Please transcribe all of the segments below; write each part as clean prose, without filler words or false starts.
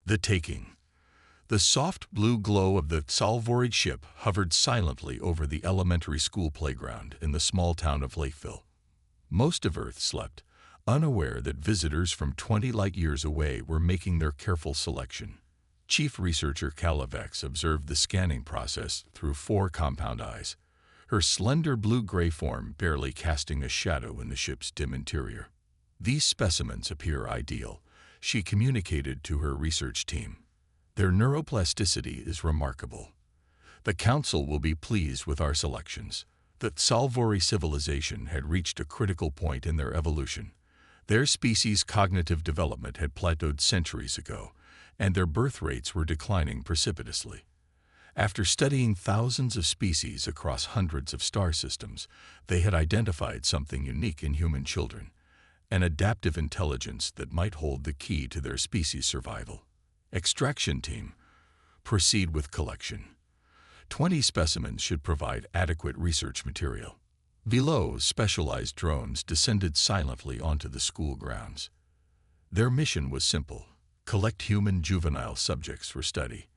The taking. The soft blue glow of the salvoried ship hovered silently over the elementary school playground in the small town of Lakeville. Most of Earth slept, unaware that visitors from 20 light-years away were making their careful selection. Chief Researcher Calavex observed the scanning process through 4 compound eyes, her slender blue-gray form barely casting a shadow in the ship's dim interior. "These specimens appear ideal," she communicated to her research team. "Their neuroplasticity is remarkable. The Council will be pleased with our selections." The Salvori civilization had reached a critical point in their evolution. Their species' cognitive development had plateaued centuries ago, and their birth rates were declining precipitously. After studying thousands of species across hundreds of star systems, they had identified something unique in human children, an adaptive intelligence that might hold the key to their species' survival. Extraction team, proceed with collection. 20 specimens should provide adequate research material. Below, specialized drones descended silently onto the school grounds. Their mission was simple: collect human juvenile subjects for study,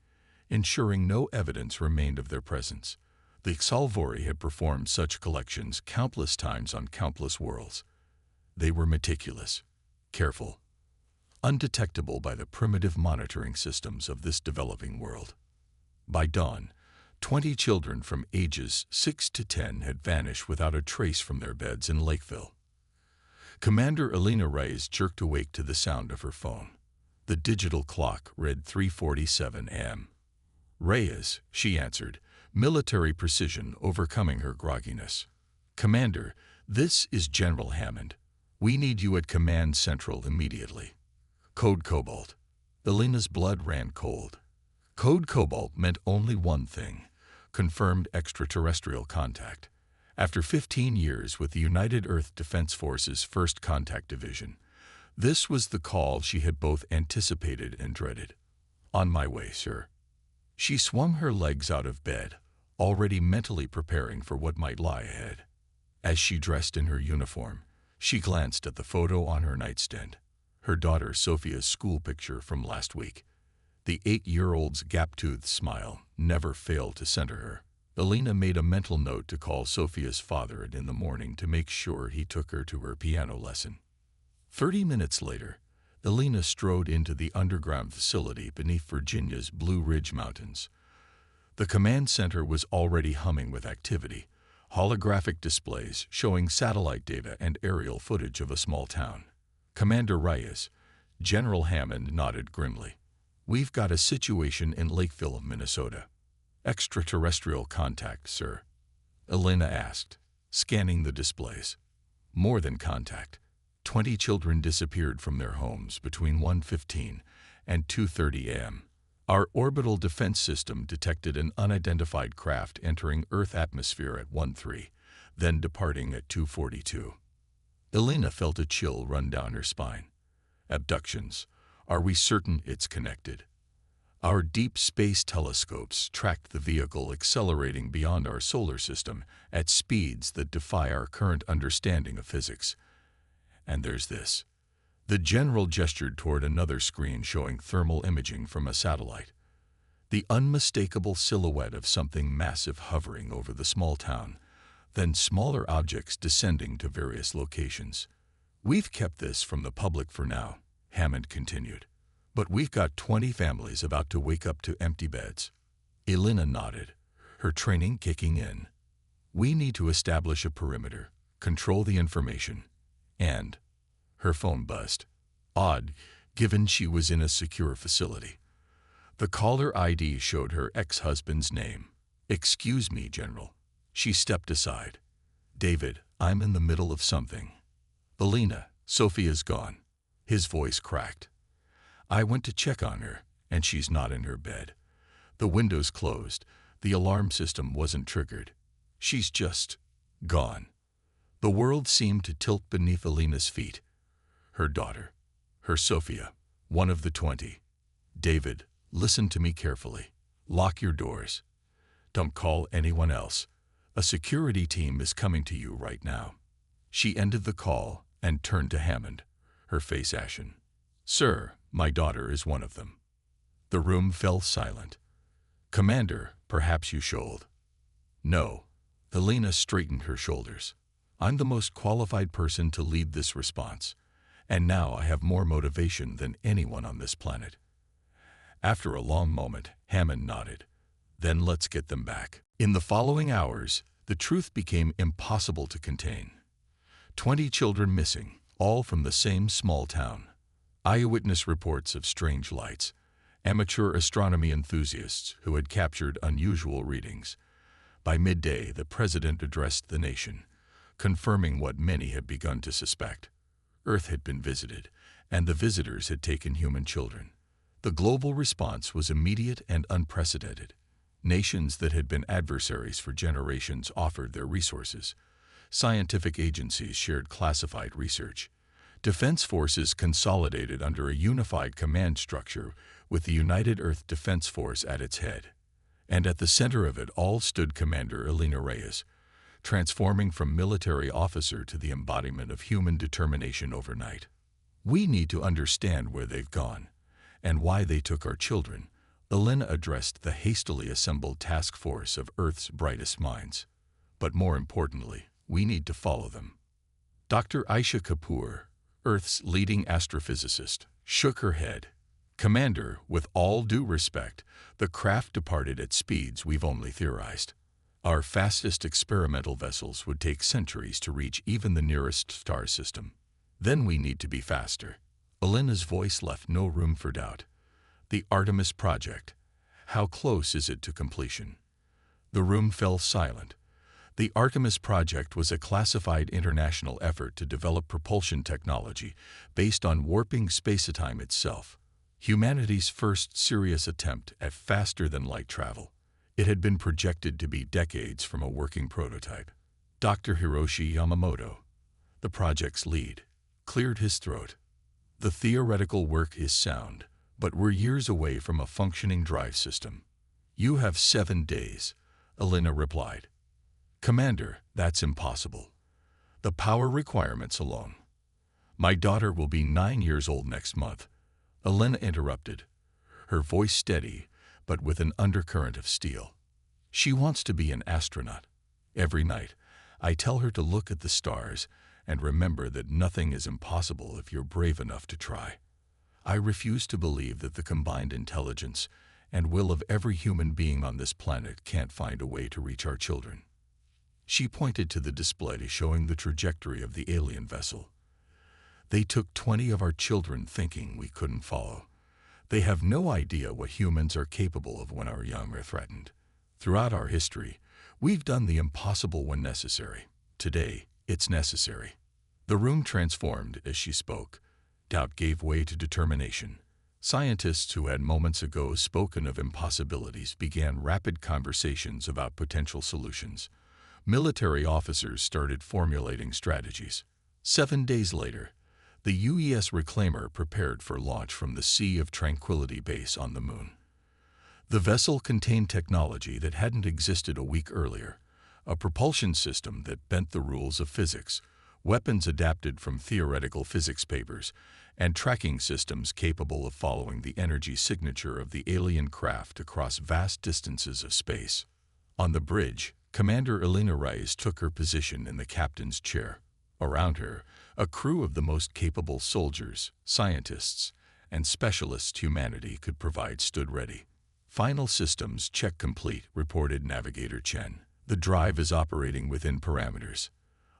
ensuring no evidence remained of their presence. The Salvori had performed such collections countless times on countless worlds. They were meticulous, careful, undetectable by the primitive monitoring systems of this developing world. By dawn, 20 children from ages 6 to 10 had vanished without a trace from their beds in Lakeville. Commander Elena Reyes jerked awake to the sound of her phone. The digital clock read 3:47 a.m. "Reyes," she answered, military precision overcoming her grogginess. "Commander, this is General Hammond. We need you at Command Central immediately." Code Cobalt. Elena's blood ran cold. Code Cobalt meant only one thing: confirmed extraterrestrial contact. After 15 years with the United Earth Defense Force's First Contact Division, this was the call she had both anticipated and dreaded. "On my way, sir." She swung her legs out of bed, already mentally preparing for what might lie ahead. As she dressed in her uniform, she glanced at the photo on her nightstand, her daughter Sophia's school picture from last week. The 8-year-old's gap-toothed smile never failed to center her. Elena made a mental note to call Sophia's father in the morning to make sure he took her to her piano lesson. 30 minutes later, Elena strode into the underground facility beneath Virginia's Blue Ridge Mountains. The command center was already humming with activity, holographic displays showing satellite data and aerial footage of a small town. "Commander Reyes," General Hammond nodded grimly. "We've got a situation in Lakeville, Minnesota." "Extraterrestrial contact, sir?" Elena asked, scanning the displays. "More than contact. 20 children disappeared from their homes between 1:15 and 2:30 a.m. Our orbital defense system detected an unidentified craft entering Earth atmosphere at 1:03, then departing at 2:42. Elena felt a chill run down her spine. "Abductions. Are we certain it's connected?" Our deep space telescopes tracked the vehicle accelerating beyond our solar system at speeds that defy our current understanding of physics. And there's this. The general gestured toward another screen showing thermal imaging from a satellite. The unmistakable silhouette of something massive hovering over the small town, then smaller objects descending to various locations. "We've kept this from the public for now," Hammond continued. "But we've got 20 families about to wake up to empty beds." Elena nodded, her training kicking in. "We need to establish a perimeter, control the information, and..." Her phone buzzed. Odd, given she was in a secure facility. The caller ID showed her ex-husband's name. "Excuse me, General." She stepped aside. "David, I'm in the middle of something." "Elena, Sophia's gone." His voice cracked. "I went to check on her, and she's not in her bed. The window's closed. The alarm system wasn't triggered. She's just gone." The world seemed to tilt beneath Elena's feet. Her daughter, her Sophia, one of the 20. "David, listen to me carefully. Lock your doors. Don't call anyone else. A security team is coming to you right now." She ended the call and turned to Hammond, her face ashen. "Sir, my daughter is one of them." The room fell silent. "Commander, perhaps you should." "No." Elena straightened her shoulders. "I'm the most qualified person to lead this response, and now I have more motivation than anyone on this planet." After a long moment, Hammond nodded. "Then let's get them back." In the following hours, the truth became impossible to contain. 20 children missing, all from the same small town. Eyewitness reports of strange lights. Amateur astronomy enthusiasts who had captured unusual readings. By midday, the president addressed the nation, confirming what many had begun to suspect. Earth had been visited, and the visitors had taken human children. The global response was immediate and unprecedented. Nations that had been adversaries for generations offered their resources. Scientific agencies shared classified research. Defense forces consolidated under a unified command structure with the United Earth Defense Force at its head. And at the center of it all stood Commander Elena Reyes, transforming from military officer to the embodiment of human determination overnight. "We need to understand where they've gone, and why they took our children," Elena addressed the hastily assembled task force of Earth's brightest minds. "But more importantly, we need to follow them." Dr. Aisha Kapoor, Earth's leading astrophysicist, shook her head. "Commander, with all due respect, the craft departed at speeds we've only theorized. Our fastest experimental vessels would take centuries to reach even the nearest star system. Then we need to be faster." Elena's voice left no room for doubt. "The Artemis Project. How close is it to completion?" The room fell silent. The Artemis Project was a classified international effort to develop propulsion technology based on warping spacetime itself. Humanity's first serious attempt at faster-than-light travel. It had been projected to be decades from a working prototype. Dr. Hiroshi Yamamoto, the project's lead, cleared his throat. "The theoretical work is sound, but we're years away from a functioning drive system." "You have 7 days," Elena replied. "Commander, that's impossible. The power requirements alone." "My daughter will be 9 years old next month," Elena interrupted, her voice steady but with an undercurrent of steel. "She wants to be an astronaut. Every night, I tell her to look at the stars and remember that nothing is impossible if you're brave enough to try. I refuse to believe that the combined intelligence and will of every human being on this planet can't find a way to reach our children." She pointed to the display showing the trajectory of the alien vessel. "They took 20 of our children thinking we couldn't follow. They have no idea what humans are capable of when our young are threatened. Throughout our history, we've done the impossible when necessary. Today, it's necessary." The room transformed as she spoke. Doubt gave way to determination. Scientists who had moments ago spoken of impossibilities began rapid conversations about potential solutions. Military officers started formulating strategies. 7 days later, the UES Reclaimer prepared for launch from the Sea of Tranquility base on the Moon. The vessel contained technology that hadn't existed a week earlier, a propulsion system that bent the rules of physics, weapons adapted from theoretical physics papers, and tracking systems capable of following the energy signature of the alien craft across vast distances of space. On the bridge, Commander Elena Reyes took her position in the captain's chair. Around her, a crew of the most capable soldiers, scientists, and specialists humanity could provide stood ready. "Final systems check complete," reported Navigator Chen. "The drive is operating within parameters.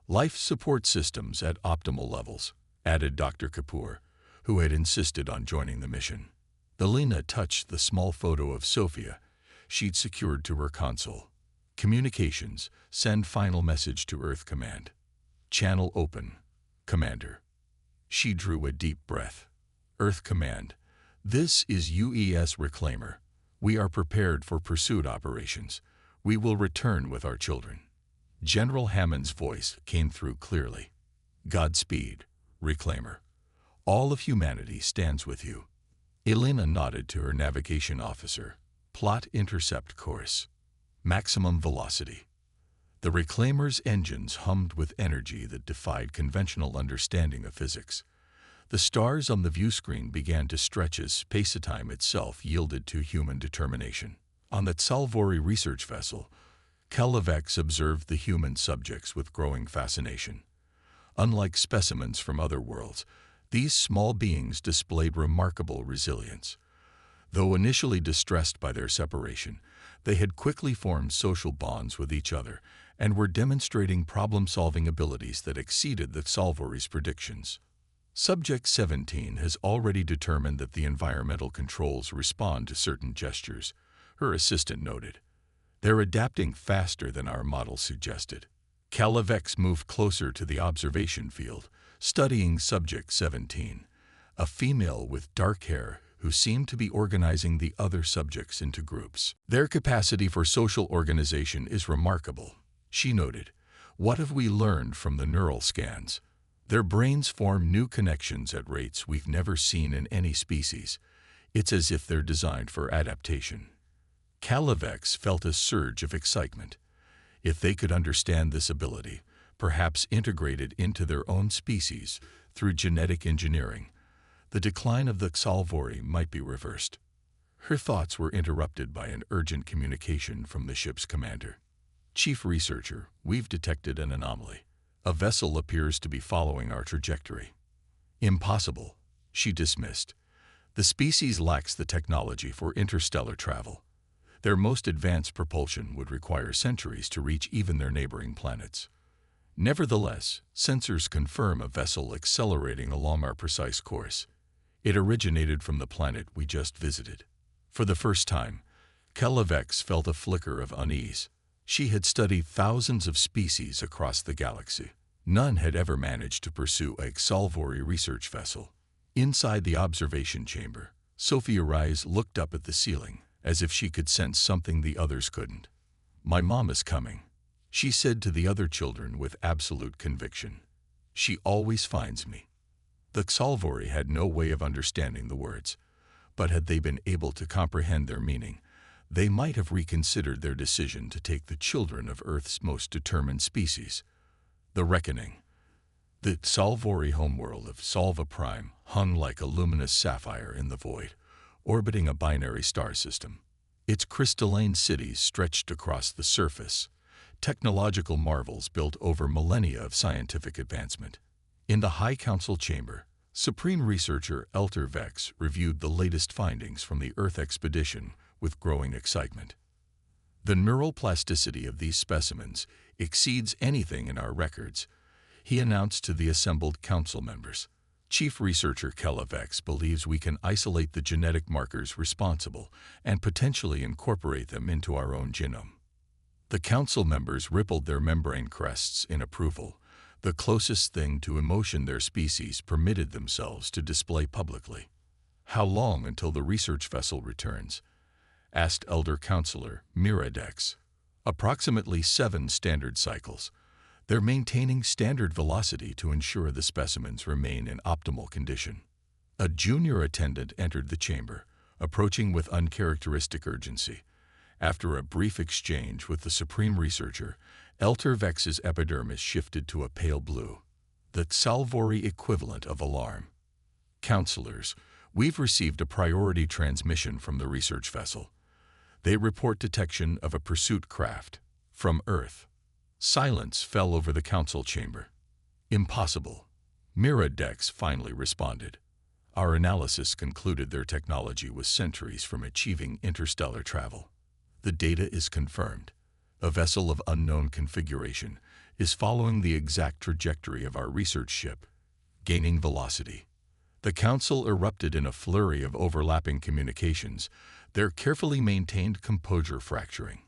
Life support systems at optimal levels," added Dr. Kapoor, who had insisted on joining the mission. Elena touched the small photo of Sophia she'd secured to her console. "Communications, send final message to Earth Command." "Channel open, Commander." She drew a deep breath. "Earth Command, this is UES Reclaimer. We are prepared for pursuit operations. We will return with our children." General Hammond's voice came through clearly. "Godspeed, Reclaimer. All of humanity stands with you." Elena nodded to her navigation officer. "Plot intercept course. Maximum velocity." The Reclaimer's engines hummed with energy that defied conventional understanding of physics. The stars on the view screen began to stretch as space-time itself yielded to human determination. On the Salvori research vessel, Kellevex observed the human subjects with growing fascination. Unlike specimens from other worlds, these small beings displayed remarkable resilience. Though initially distressed by their separation, they had quickly formed social bonds with each other and were demonstrating problem-solving abilities that exceeded the Salvori's predictions. Subject 17 has already determined that the environmental controls respond to certain gestures, her assistant noted. They're adapting faster than our model suggested. Kellevex moved closer to the observation field, studying Subject 17, a female with dark hair who seemed to be organizing the other subjects into groups. Their capacity for social organization is remarkable, she noted. What have we learned from the neural scans? Their brains form new connections at rates we've never seen in any species. It's as if they're designed for adaptation. Kellevex felt a surge of excitement. If they could understand this ability, perhaps integrate it into their own species through genetic engineering, the decline of the Salvori might be reversed. Her thoughts were interrupted by an urgent communication from the ship's commander. Chief Researcher, we've detected an anomaly. A vessel appears to be following our trajectory. Impossible, she dismissed. The species lacks the technology for interstellar travel. Their most advanced propulsion would require centuries to reach even their neighboring planets. Nevertheless, sensors confirm a vessel accelerating along our precise course. It originated from the planet we just visited. For the first time, Kellevex felt a flicker of unease. She had studied thousands of species across the galaxy. None had ever managed to pursue a Salvori research vessel. Inside the observation chamber, Sophia Rise looked up at the ceiling, as if she could sense something the others couldn't. "My mom is coming," she said to the other children with absolute conviction. "She always finds me." The Salvori had no way of understanding the words, but had they been able to comprehend their meaning, they might have reconsidered their decision to take the children of Earth's most determined species. The Reckoning. The Salvori homeworld of Salva Prime hung like a luminous sapphire in the void, orbiting a binary star system. Its crystalline cities stretched across the surface, technological marvels built over millennia of scientific advancement. In the High Council chamber, Supreme Researcher Elter Vex reviewed the latest findings from the Earth expedition with growing excitement. The neural plasticity of these specimens exceeds anything in our records, he announced to the assembled council members. Chief Researcher Kellevex believes we can isolate the genetic markers responsible and potentially incorporate them into our own genome. The council members rippled their membrane crests in approval, the closest thing to emotion their species permitted themselves to display publicly. "How long until the research vessel returns?" asked Elder Counselor Miradex. "Approximately 7 standard cycles. They're maintaining standard velocity to ensure the specimens remain in optimal condition." A junior attendant entered the chamber, approaching with uncharacteristic urgency. After a brief exchange with the Supreme Researcher, Elter Vex's epidermis shifted to a pale blue, the Salvori equivalent of alarm. "Counselors, we've received a priority transmission from the research vessel. They report detection of a pursuit craft from Earth." Silence fell over the council chamber. "Impossible," Miradex finally responded. "Our analysis concluded their technology was centuries from achieving interstellar travel. The data is confirmed. A vessel of unknown configuration is following the exact trajectory of our research ship, gaining velocity." The council erupted in a flurry of overlapping communications, their carefully maintained composure fracturing.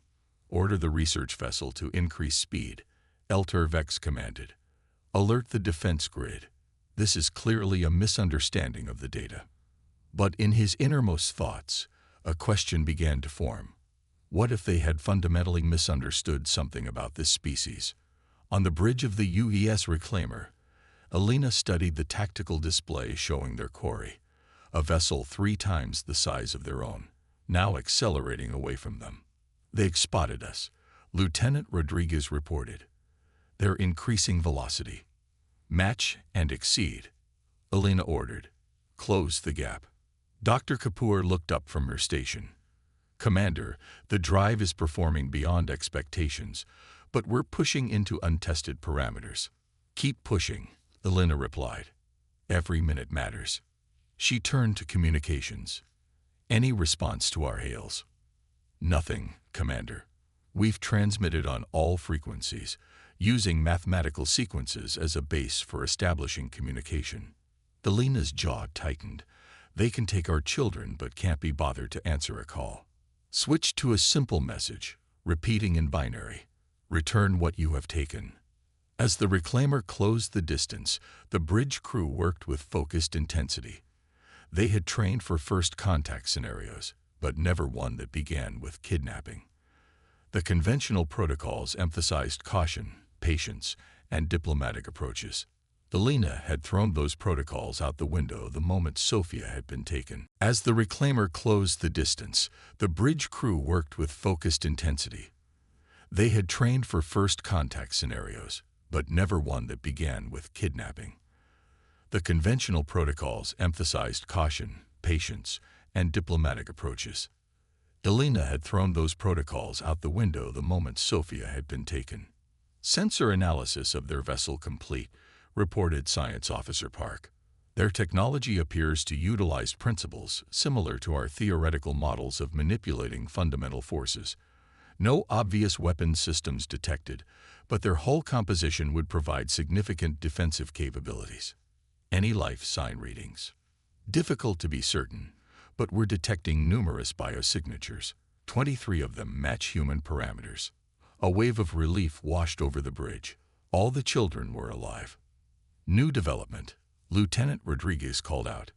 "Order the research vessel to increase speed," Elter Vex commanded. "Alert the defense grid. This is clearly a misunderstanding of the data." But in his innermost thoughts, a question began to form. What if they had fundamentally misunderstood something about this species? On the bridge of the UES Reclaimer, Alina studied the tactical display showing their quarry, a vessel 3 times the size of their own, now accelerating away from them. "They've spotted us," Lieutenant Rodriguez reported. "They're increasing velocity. Match and exceed." Elena ordered. "Close the gap." Dr. Kapoor looked up from her station. "Commander, the drive is performing beyond expectations, but we're pushing into untested parameters." "Keep pushing," Elena replied. "Every minute matters." She turned to communications. "Any response to our hails?" "Nothing, Commander. We've transmitted on all frequencies, using mathematical sequences as a base for establishing communication." Elena's jaw tightened. "They can take our children but can't be bothered to answer a call." "Switch to a simple message, repeating in binary. Return what you have taken." As the reclaimer closed the distance, the bridge crew worked with focused intensity. They had trained for first contact scenarios, but never one that began with kidnapping. The conventional protocols emphasized caution, patience, and diplomatic approaches. Elena had thrown those protocols out the window the moment Sophia had been taken. As the reclaimer closed the distance, the bridge crew worked with focused intensity. They had trained for first contact scenarios, but never one that began with kidnapping. The conventional protocols emphasized caution, patience, and diplomatic approaches. Elena had thrown those protocols out the window the moment Sophia had been taken. "Sensor analysis of their vessel complete," reported Science Officer Park. "Their technology appears to utilize principles similar to our theoretical models of manipulating fundamental forces. No obvious weapons systems detected, but their hull composition would provide significant defensive capabilities." "Any life sign readings?" "Difficult to be certain, but we're detecting numerous biosignatures. 23 of them match human parameters." A wave of relief washed over the bridge. All the children were alive. "New development," Lieutenant Rodriguez called out.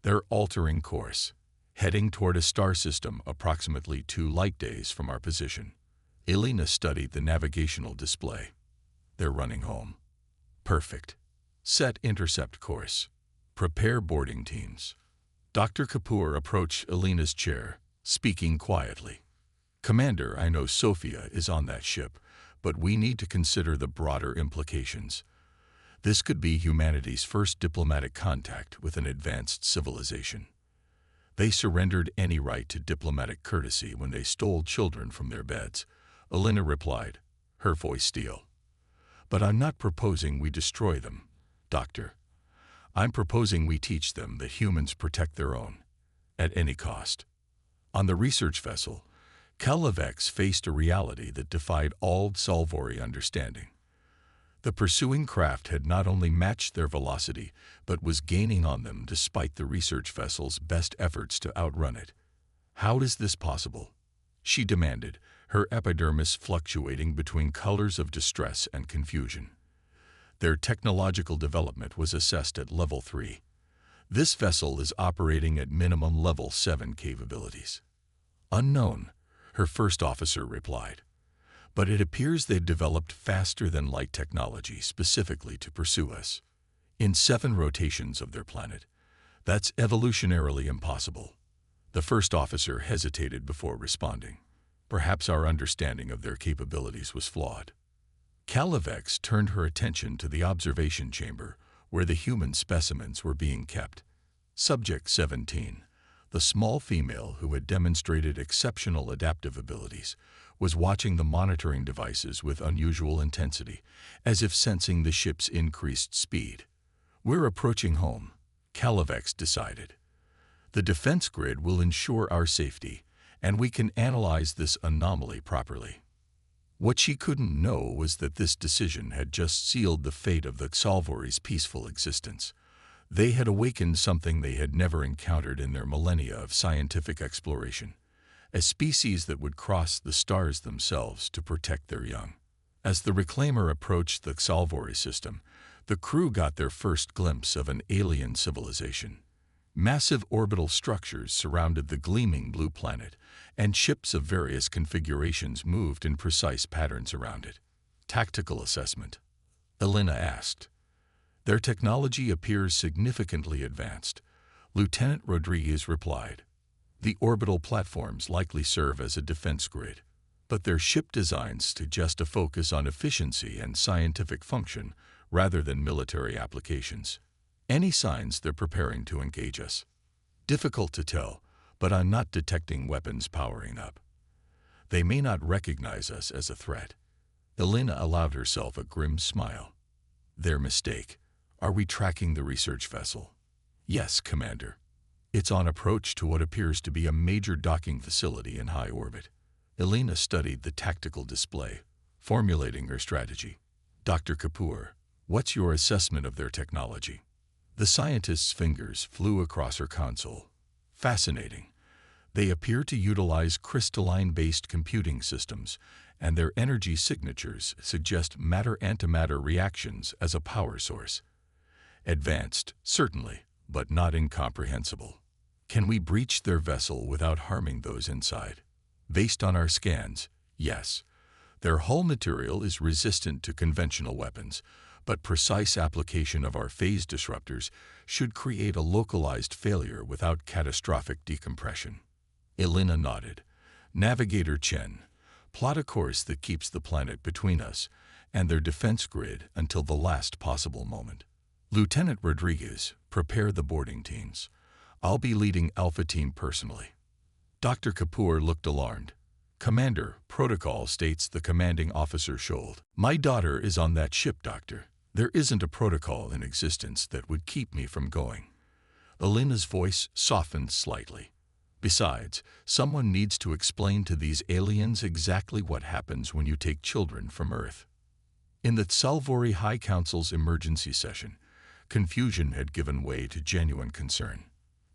"They're altering course, heading toward a star system approximately 2 light days from our position." Elena studied the navigational display. "They're running home." "Perfect. Set intercept course. Prepare boarding teams." Dr. Kapoor approached Elena's chair, speaking quietly. "Commander, I know Sophia is on that ship, but we need to consider the broader implications. This could be humanity's first diplomatic contact with an advanced civilization. They surrendered any right to diplomatic courtesy when they stole children from their beds," Elena replied, her voice steel. "But I'm not proposing we destroy them, Doctor. I'm proposing we teach them that humans protect their own, at any cost." On the research vessel, Kalavex faced a reality that defied all Salvori understanding. The pursuing craft had not only matched their velocity, but was gaining on them despite the research vessel's best efforts to outrun it. "How is this possible?" she demanded, her epidermis fluctuating between colors of distress and confusion. Their technological development was assessed at level 3. "This vessel is operating at minimum level 7 capabilities." "Unknown," her first officer replied. "But it appears they've developed faster-than-light technology specifically to pursue us. In 7 rotations of their planet. That's evolutionarily impossible." The first officer hesitated before responding. "Perhaps our understanding of their capabilities was flawed." Kalavex turned her attention to the observation chamber, where the human specimens were being kept. Subject 17, the small female who had demonstrated exceptional adaptive abilities, was watching the monitoring devices with unusual intensity, as if sensing the ship's increased speed. "We're approaching home," Kalavex decided. "The defense grid will ensure our safety, and we can analyze this anomaly properly." What she couldn't know was that this decision had just sealed the fate of the Salvori's peaceful existence. They had awakened something they had never encountered in their millennia of scientific exploration, a species that would cross the stars themselves to protect their young. As the reclaimer approached the Salvori system, the crew got their first glimpse of an alien civilization. Massive orbital structures surrounded the gleaming blue planet, and ships of various configurations moved in precise patterns around it. "Tactical assessment?" Elena asked. "Their technology appears significantly advanced," Lieutenant Rodriguez replied. "The orbital platforms likely serve as a defense grid, but their ship designs suggest a focus on efficiency and scientific function rather than military applications." Any signs they're preparing to engage us? Difficult to tell, but I'm not detecting weapons powering up. They may not recognize us as a threat. Elena allowed herself a grim smile. Their mistake. Are we tracking the research vessel? Yes, Commander. It's on approach to what appears to be a major docking facility in high orbit. Elena studied the tactical display, formulating her strategy. Dr. Kapoor, what's your assessment of their technology? The scientist's fingers flew across her console. Fascinating. They appear to utilize crystalline-based computing systems, and their energy signatures suggest matter-antimatter reactions as a power source. Advanced, certainly, but not incomprehensible. Can we breach their vessel without harming those inside? Based on our scans, yes. Their hull material is resistant to conventional weapons, but precise application of our phase disruptors should create a localized failure without catastrophic decompression. Elena nodded. Navigator Chen, plot a course that keeps the planet between us and their defense grid until the last possible moment. Lieutenant Rodriguez, prepare the boarding teams. I'll be leading Alpha Team personally. Dr. Kapoor looked alarmed. Commander, protocol states the commanding officer shouldered. My daughter is on that ship, Doctor. There isn't a protocol in existence that would keep me from going. Elena's voice softened slightly. Besides, someone needs to explain to these aliens exactly what happens when you take children from Earth. In the Tsalvori High Council's emergency session, confusion had given way to genuine concern.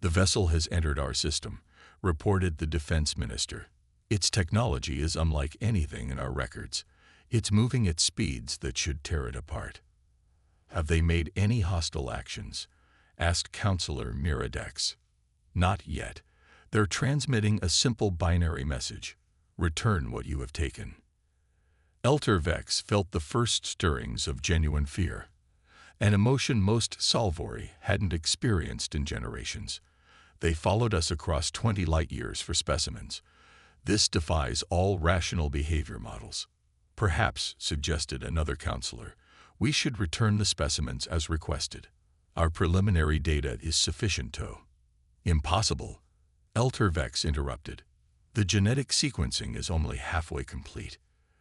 The vessel has entered our system, reported the defense minister. Its technology is unlike anything in our records. It's moving at speeds that should tear it apart. Have they made any hostile actions? Asked Counselor Miradex. Not yet. They're transmitting a simple binary message. Return what you have taken. Elter Vex felt the first stirrings of genuine fear, an emotion most Salvori hadn't experienced in generations. They followed us across 20 light-years for specimens. This defies all rational behavior models. Perhaps, suggested another counselor, we should return the specimens as requested. Our preliminary data is sufficient to. Impossible. Elter Vex interrupted. The genetic sequencing is only halfway complete.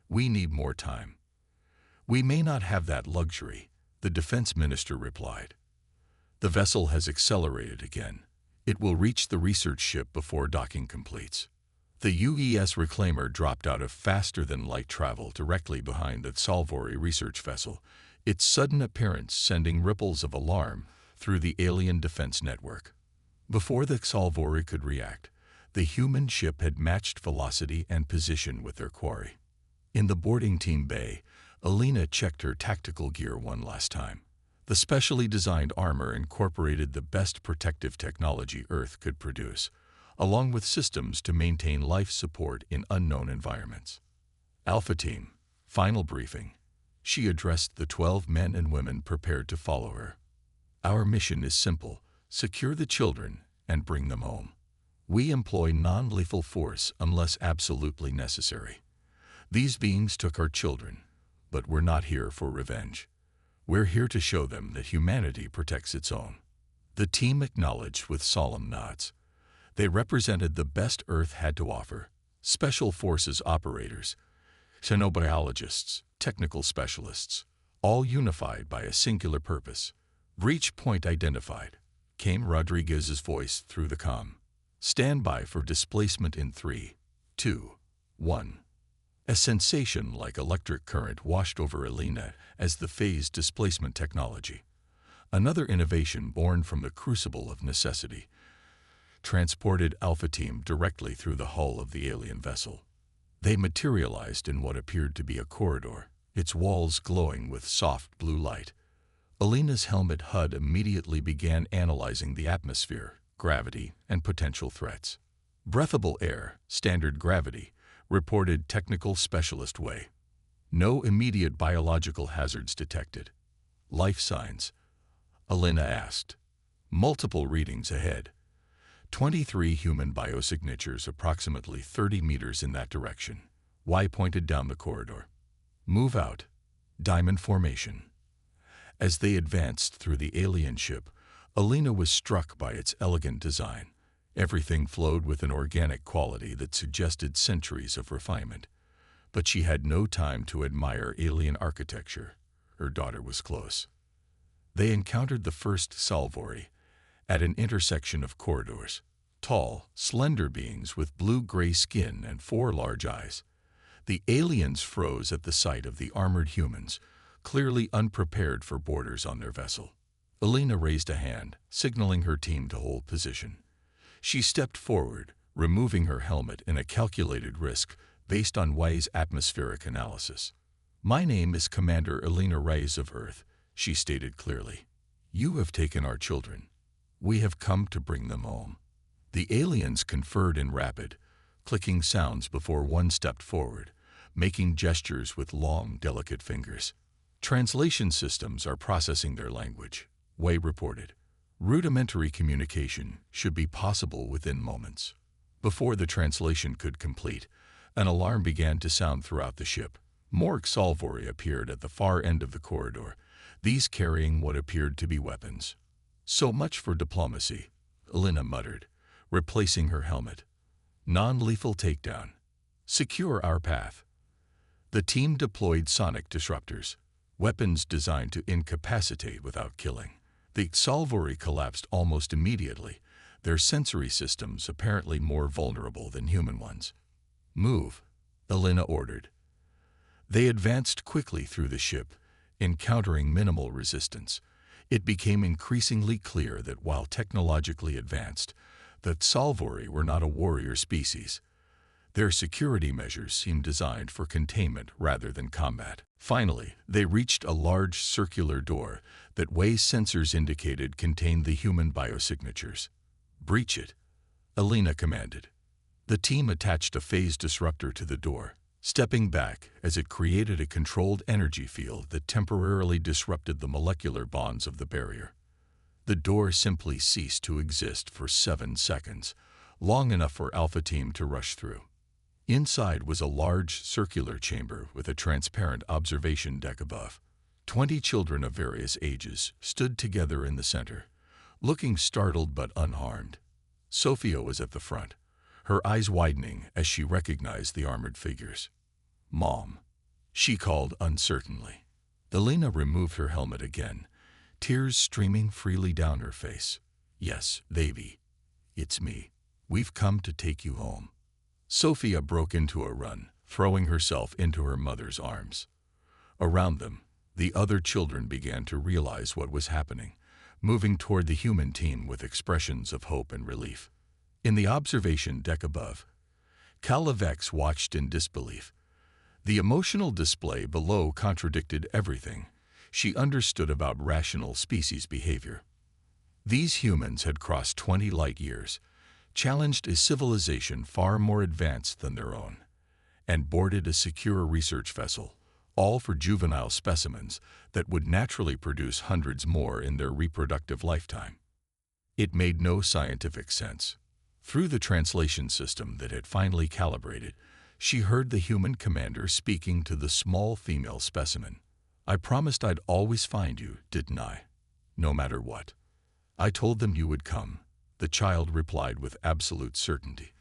We need more time. We may not have that luxury, the defense minister replied. The vessel has accelerated again. It will reach the research ship before docking completes. The UES reclaimer dropped out of faster-than-light travel directly behind the Salvori research vessel, its sudden appearance sending ripples of alarm through the alien defense network. Before the Salvori could react, the human ship had matched velocity and position with their quarry. In the boarding team bay, Elena checked her tactical gear one last time. The specially designed armor incorporated the best protective technology Earth could produce, along with systems to maintain life support in unknown environments. Alpha Team, final briefing. She addressed the 12 men and women prepared to follow her. Our mission is simple: secure the children and bring them home. We employ non-lethal force unless absolutely necessary. These beings took our children, but we're not here for revenge. We're here to show them that humanity protects its own. The team acknowledged with solemn nods. They represented the best Earth had to offer: special forces operators, xenobiologists, technical specialists, all unified by a singular purpose. Breach point identified, came Rodriguez's voice through the comm. Stand by for displacement in 3, 2, 1. A sensation like electric current washed over Elena as the phased displacement technology, another innovation born from the crucible of necessity, transported Alpha Team directly through the hull of the alien vessel. They materialized in what appeared to be a corridor, its walls glowing with soft blue light. Elena's helmet HUD immediately began analyzing the atmosphere, gravity, and potential threats. Breathable air, standard gravity, reported Technical Specialist Way. No immediate biological hazards detected. Life signs? Elena asked. Multiple readings ahead. 23 human biosignatures approximately 30 meters in that direction. Y pointed down the corridor. Move out. Diamond formation. As they advanced through the alien ship, Alina was struck by its elegant design. Everything flowed with an organic quality that suggested centuries of refinement. But she had no time to admire alien architecture. Her daughter was close. They encountered the first Salvori at an intersection of corridors. Tall, slender beings with blue-gray skin and 4 large eyes. The aliens froze at the sight of the armored humans, clearly unprepared for boarders on their vessel. Alina raised a hand, signaling her team to hold position. She stepped forward, removing her helmet in a calculated risk based on Wei's atmospheric analysis. "My name is Commander Alina Reyes of Earth," she stated clearly. "You have taken our children. We have come to bring them home." The aliens conferred in rapid, clicking sounds before one stepped forward, making gestures with long, delicate fingers. "Translation systems are processing their language," Wei reported. "Rudimentary communication should be possible within moments." Before the translation could complete, an alarm began to sound throughout the ship. More Salvori appeared at the far end of the corridor, these carrying what appeared to be weapons. "So much for diplomacy," Alina muttered, replacing her helmet. "Non-lethal takedown. Secure our path." The team deployed sonic disruptors, weapons designed to incapacitate without killing. The Salvori collapsed almost immediately, their sensory systems apparently more vulnerable than human ones. "Move," Alina ordered. They advanced quickly through the ship, encountering minimal resistance. It became increasingly clear that while technologically advanced, the Salvori were not a warrior species. Their security measures seemed designed for containment rather than combat. Finally, they reached a large circular door that Wei's sensors indicated contained the human biosignatures. "Breach it," Alina commanded. The team attached a phase disruptor to the door, stepping back as it created a controlled energy field that temporarily disrupted the molecular bonds of the barrier. The door simply ceased to exist for 7 seconds, long enough for Alpha Team to rush through. Inside was a large circular chamber with a transparent observation deck above. 20 children of various ages stood together in the center, looking startled but unharmed. Sophia was at the front, her eyes widening as she recognized the armored figures. "Mom," she called uncertainly. Alina removed her helmet again, tears streaming freely down her face. "Yes, baby. It's me. We've come to take you home." Sophia broke into a run, throwing herself into her mother's arms. Around them, the other children began to realize what was happening, moving toward the human team with expressions of hope and relief. In the observation deck above, Calavex watched in disbelief. The emotional display below contradicted everything she understood about rational species behavior. These humans had crossed 20 light years, challenged a civilization far more advanced than their own, and boarded a secure research vessel, all for juvenile specimens that would naturally produce hundreds more in their reproductive lifetime. It made no scientific sense. Through the translation system that had finally calibrated, she heard the human commander speaking to the small female specimen. "I promised I'd always find you, didn't I? No matter what. I told them you would come," the child replied with absolute certainty.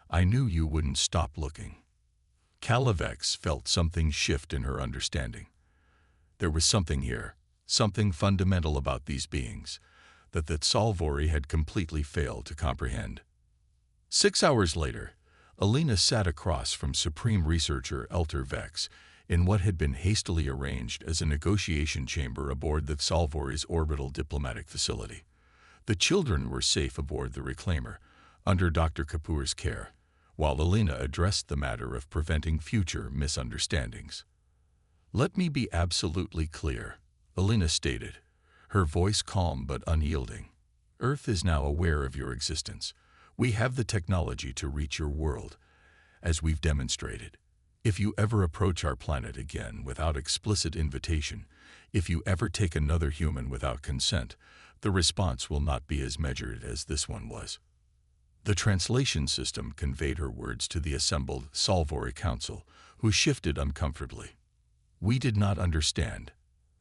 "I knew you wouldn't stop looking." Calavex felt something shift in her understanding. There was something here, something fundamental about these beings, that Salvori had completely failed to comprehend. 6 hours later, Alina sat across from Supreme Researcher Elter Vex in what had been hastily arranged as a negotiation chamber aboard the Salvori's orbital diplomatic facility. The children were safe aboard the Reclaimer, under Dr. Kapoor's care, while Alina addressed the matter of preventing future misunderstandings. "Let me be absolutely clear," Alina stated, her voice calm but unyielding. "Earth is now aware of your existence. We have the technology to reach your world, as we've demonstrated. If you ever approach our planet again without explicit invitation, if you ever take another human without consent, the response will not be as measured as this one was." The translation system conveyed her words to the assembled Salvori Council, who shifted uncomfortably. "We did not understand,"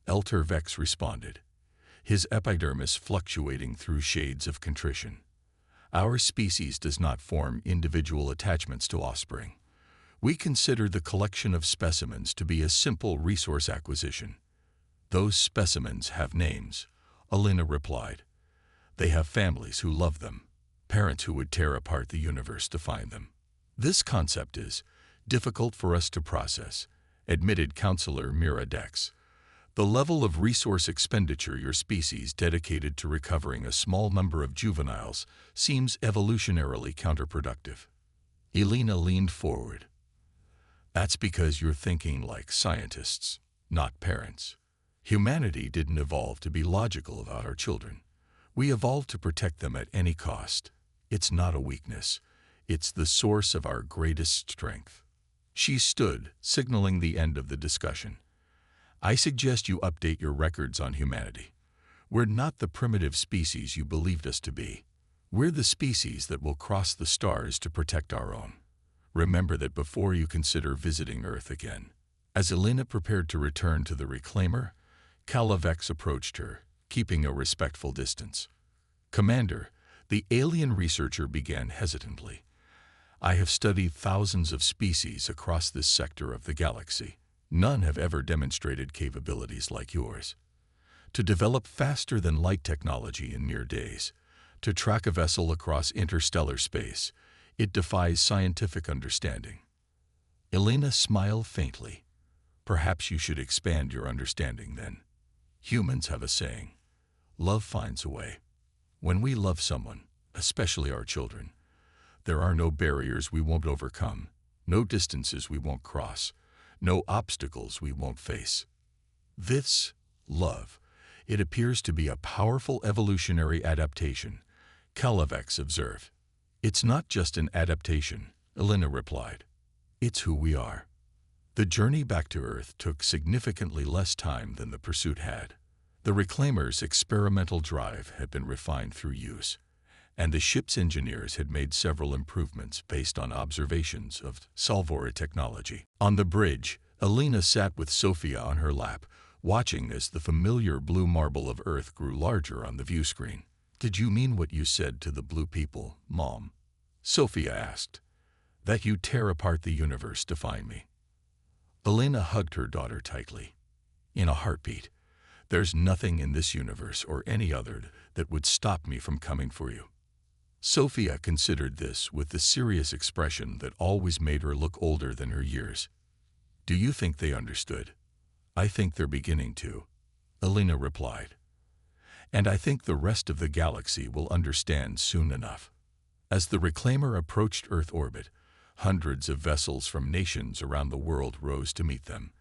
Elter Vex responded. his epidermis fluctuating through shades of contrition. Our species does not form individual attachments to offspring. We consider the collection of specimens to be a simple resource acquisition. Those specimens have names, Alina replied. They have families who love them, parents who would tear apart the universe to find them. This concept is difficult for us to process, admitted Counselor Mira Dex. The level of resource expenditure your species dedicated to recovering a small number of juveniles seems evolutionarily counterproductive. Elena leaned forward. That's because you're thinking like scientists, not parents. Humanity didn't evolve to be logical about our children. We evolved to protect them at any cost. It's not a weakness. It's the source of our greatest strength. She stood, signaling the end of the discussion. I suggest you update your records on humanity. We're not the primitive species you believed us to be. We're the species that will cross the stars to protect our own. Remember that before you consider visiting Earth again. As Elena prepared to return to the Reclaimer, Calavex approached her, keeping a respectful distance. Commander, the alien researcher began hesitantly. I have studied thousands of species across this sector of the galaxy. None have ever demonstrated capabilities like yours. To develop faster-than-light technology in mere days, to track a vessel across interstellar space, it defies scientific understanding. Elena smiled faintly. Perhaps you should expand your understanding then. Humans have a saying, love finds a way. When we love someone, especially our children, there are no barriers we won't overcome, no distances we won't cross, no obstacles we won't face. This, love, it appears to be a powerful evolutionary adaptation, Calavex observed. It's not just an adaptation, Elena replied. It's who we are. The journey back to Earth took significantly less time than the pursuit had. The Reclaimer's experimental drive had been refined through use, and the ship's engineers had made several improvements based on observations of Salvora technology. On the bridge, Elena sat with Sophia on her lap, watching as the familiar blue marble of Earth grew larger on the view screen. Did you mean what you said to the blue people, Mom? Sophia asked. That you tear apart the universe to find me. Elena hugged her daughter tightly. In a heartbeat. There's nothing in this universe or any other that would stop me from coming for you. Sophia considered this with the serious expression that always made her look older than her years. Do you think they understood? I think they're beginning to, Elena replied. And I think the rest of the galaxy will understand soon enough. As the Reclaimer approached Earth orbit, hundreds of vessels from nations around the world rose to meet them,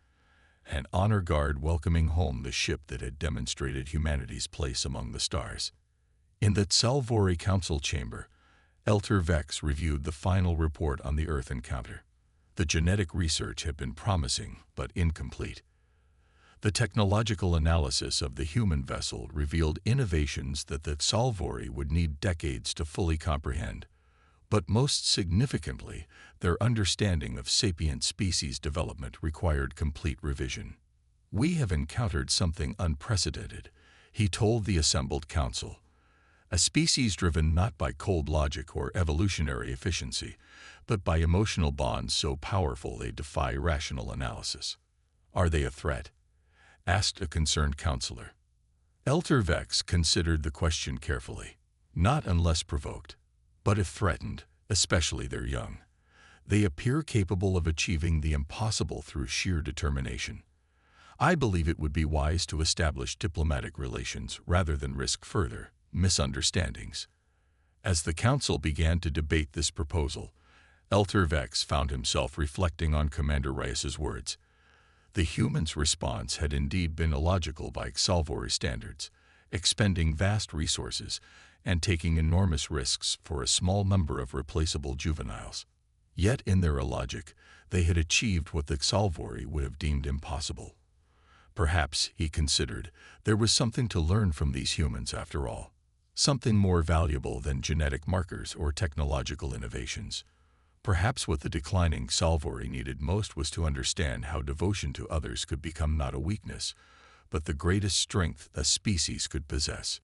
an honor guard welcoming home the ship that had demonstrated humanity's place among the stars. In the Salvori Council chamber, Elter Vex reviewed the final report on the Earth encounter. The genetic research had been promising but incomplete. The technological analysis of the human vessel revealed innovations that the Salvori would need decades to fully comprehend. But most significantly, their understanding of sapient species development required complete revision. We have encountered something unprecedented, he told the assembled council. A species driven not by cold logic or evolutionary efficiency, but by emotional bonds so powerful they defy rational analysis. Are they a threat? Asked a concerned counselor. Elter Vex considered the question carefully. Not unless provoked, but if threatened, especially their young. They appear capable of achieving the impossible through sheer determination. I believe it would be wise to establish diplomatic relations rather than risk further misunderstandings. As the council began to debate this proposal, Elter Vex found himself reflecting on Commander Reyes's words. The humans' response had indeed been illogical by Salvori standards, expending vast resources and taking enormous risks for a small number of replaceable juveniles. Yet in their illogic, they had achieved what the Salvori would have deemed impossible. Perhaps, he considered, there was something to learn from these humans after all. Something more valuable than genetic markers or technological innovations. Perhaps what the declining Salvori needed most was to understand how devotion to others could become not a weakness, but the greatest strength a species could possess.